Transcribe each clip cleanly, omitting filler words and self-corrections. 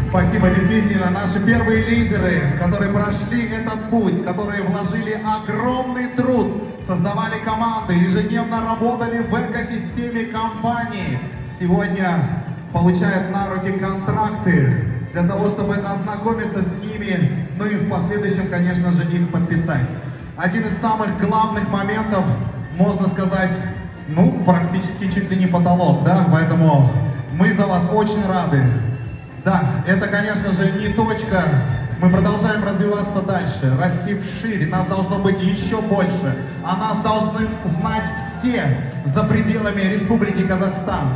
Спасибо, действительно, наши первые лидеры, которые прошли этот путь, которые вложили огромный труд, создавали команды, ежедневно работали в экосистеме компании, сегодня получают на руки контракты для того, чтобы ознакомиться с ними, ну и в последующем, конечно же, их подписать. Один из самых главных моментов, можно сказать, ну, практически чуть ли не потолок, да, поэтому мы за вас очень рады. Да, это, конечно же, не точка. Мы продолжаем развиваться дальше, расти вширь. Нас должно быть еще больше. О нас должны знать все за пределами Республики Казахстан,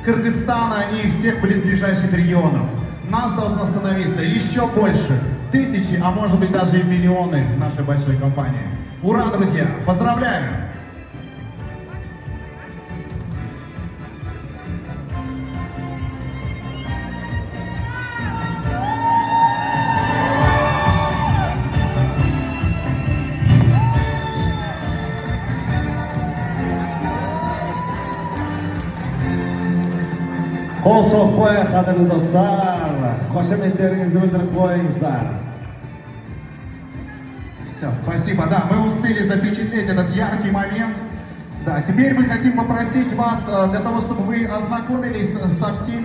Кыргызстана и всех близлежащих регионов. Нас должно становиться еще больше. Тысячи, а может быть даже и миллионы нашей большой компании. Ура, друзья! Поздравляю! Қол соқпай, қадірлі достар, қошеметтеріңізді білдіріп қойыңыздар. Все, спасибо. Да, мы успели запечатлеть этот яркий момент. Да, теперь мы хотим попросить вас для того, чтобы вы ознакомились со всеми